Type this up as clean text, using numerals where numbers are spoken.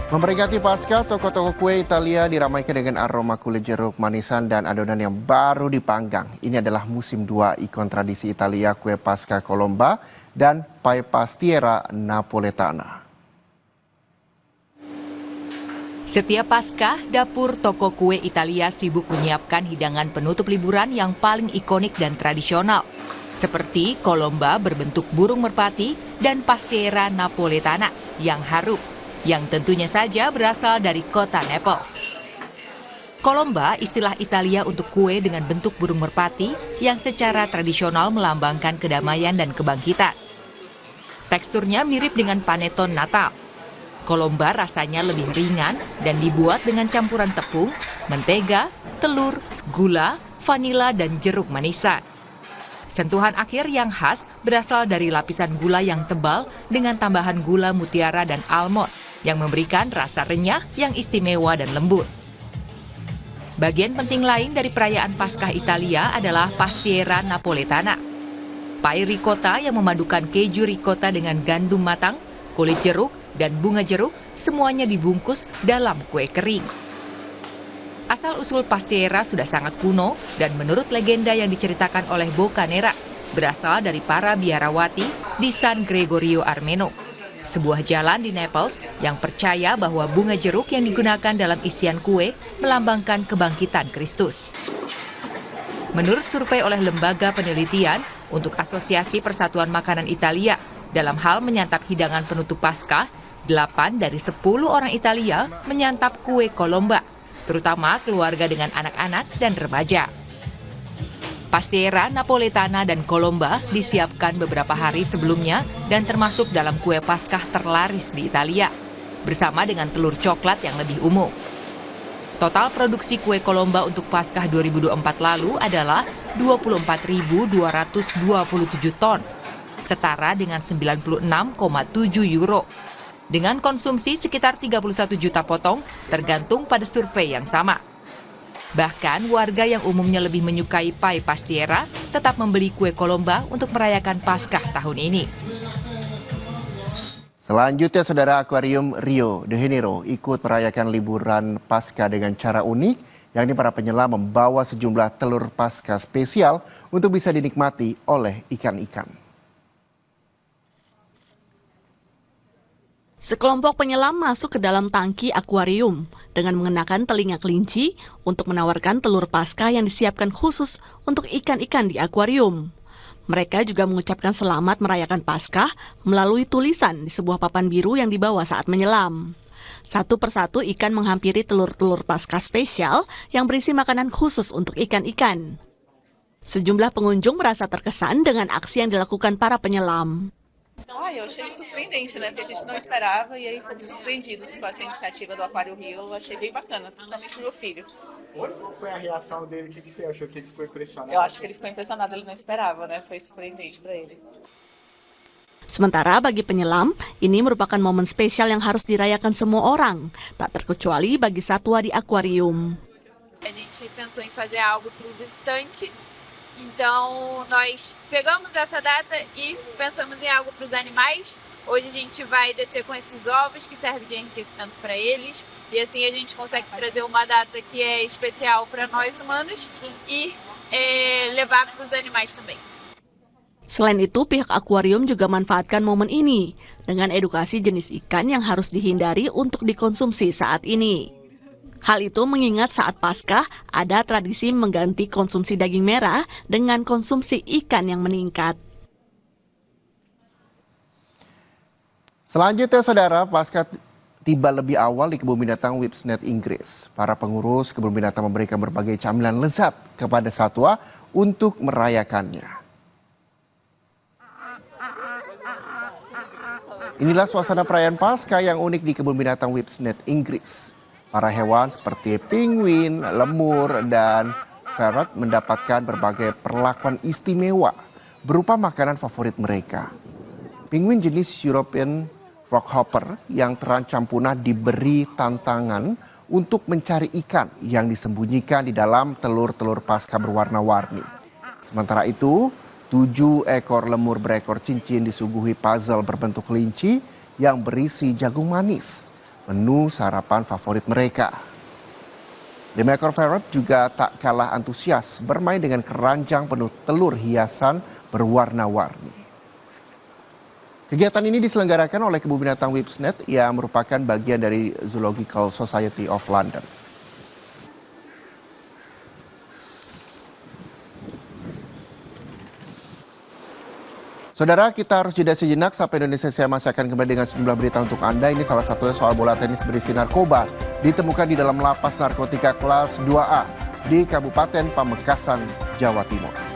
Memperingati Paskah, toko-toko kue Italia diramaikan dengan aroma kulit jeruk, manisan, dan adonan yang baru dipanggang. Ini adalah musim 2 ikon tradisi Italia, kue Paskah Colomba dan Pie Pastiera Napoletana. Setiap Paskah, dapur toko kue Italia sibuk menyiapkan hidangan penutup liburan yang paling ikonik dan tradisional, seperti Colomba berbentuk burung merpati dan Pastiera Napoletana yang harum, yang tentunya saja berasal dari kota Naples. Colomba istilah Italia untuk kue dengan bentuk burung merpati yang secara tradisional melambangkan kedamaian dan kebangkitan. Teksturnya mirip dengan panettone Natal. Colomba rasanya lebih ringan dan dibuat dengan campuran tepung, mentega, telur, gula, vanila, dan jeruk manisan. Sentuhan akhir yang khas berasal dari lapisan gula yang tebal dengan tambahan gula mutiara dan almond yang memberikan rasa renyah yang istimewa dan lembut. Bagian penting lain dari perayaan Paskah Italia adalah Pastiera Napoletana. Pie ricotta yang memadukan keju ricotta dengan gandum matang, kulit jeruk, dan bunga jeruk semuanya dibungkus dalam kue kering. Asal-usul Pastiera sudah sangat kuno dan menurut legenda yang diceritakan oleh Boccanera, berasal dari para biarawati di San Gregorio Armeno, sebuah jalan di Naples yang percaya bahwa bunga jeruk yang digunakan dalam isian kue melambangkan kebangkitan Kristus. Menurut survei oleh lembaga penelitian untuk Asosiasi Persatuan Makanan Italia, dalam hal menyantap hidangan penutup Paskah, 8 dari 10 orang Italia menyantap kue Colomba, terutama keluarga dengan anak-anak dan remaja. Pastiera Napoletana dan Colomba disiapkan beberapa hari sebelumnya dan termasuk dalam kue Paskah terlaris di Italia, bersama dengan telur coklat yang lebih umum. Total produksi kue Colomba untuk Paskah 2024 lalu adalah 24.227 ton, setara dengan 96,7 euro. Dengan konsumsi sekitar 31 juta potong, tergantung pada survei yang sama. Bahkan warga yang umumnya lebih menyukai pie Pastiera tetap membeli kue Colomba untuk merayakan Paskah tahun ini. Selanjutnya, Saudara, Akuarium Rio de Janeiro ikut merayakan liburan Paskah dengan cara unik, yakni para penyelam membawa sejumlah telur Paskah spesial untuk bisa dinikmati oleh ikan-ikan. Sekelompok penyelam masuk ke dalam tangki akuarium dengan mengenakan telinga kelinci untuk menawarkan telur Paskah yang disiapkan khusus untuk ikan-ikan di akuarium. Mereka juga mengucapkan selamat merayakan Paskah melalui tulisan di sebuah papan biru yang dibawa saat menyelam. Satu persatu ikan menghampiri telur-telur Paskah spesial yang berisi makanan khusus untuk ikan-ikan. Sejumlah pengunjung merasa terkesan dengan aksi yang dilakukan para penyelam. Eu achei surpreendente, né? Porque a gente não esperava e aí fomos surpreendidos com essa iniciativa do Aquário Rio. Eu achei bem bacana, principalmente pro meu filho. Qual foi a reação dele? O que você achou? Que ele ficou impressionado? Eu acho que ele ficou impressionado, ele não esperava, né? Foi surpreendente para ele. Sementara bagi penyelam, ini merupakan momen spesial yang harus dirayakan semua orang, tak terkecuali bagi satwa di akuarium. A gente pensou em fazer algo para o visitante, então nós pegamos essa data e pensamos em algo para os animais. Hoje a gente vai descer com esses ovos que servem de enriquecimento para eles e assim a gente consegue trazer uma data que é especial para nós humanos e levar para os animais também. Selain itu, pihak akuarium juga manfaatkan momen ini dengan edukasi jenis ikan yang harus dihindari untuk dikonsumsi saat ini. Hal itu mengingat saat Paskah ada tradisi mengganti konsumsi daging merah dengan konsumsi ikan yang meningkat. Selanjutnya, Saudara, Paskah tiba lebih awal di kebun binatang Whipsnade, Inggris. Para pengurus kebun binatang memberikan berbagai camilan lezat kepada satwa untuk merayakannya. Inilah suasana perayaan Paskah yang unik di kebun binatang Whipsnade, Inggris. Para hewan seperti penguin, lemur, dan ferret mendapatkan berbagai perlakuan istimewa berupa makanan favorit mereka. Penguin jenis European Froghopper yang terancam punah diberi tantangan untuk mencari ikan yang disembunyikan di dalam telur-telur Paskah berwarna-warni. Sementara itu, 7 ekor lemur berekor cincin disuguhi puzzle berbentuk kelinci yang berisi jagung manis. menu sarapan favorit mereka. 5 ekor ferret juga tak kalah antusias bermain dengan keranjang penuh telur hiasan berwarna-warni. Kegiatan ini diselenggarakan oleh Kebun Binatang Whipsnade yang merupakan bagian dari Zoological Society of London. Saudara, kita harus jeda sejenak sampai Indonesia Saya masih akan kembali dengan sejumlah berita untuk Anda. Ini salah satunya soal bola tenis berisi narkoba ditemukan di dalam lapas narkotika kelas 2A di Kabupaten Pamekasan, Jawa Timur.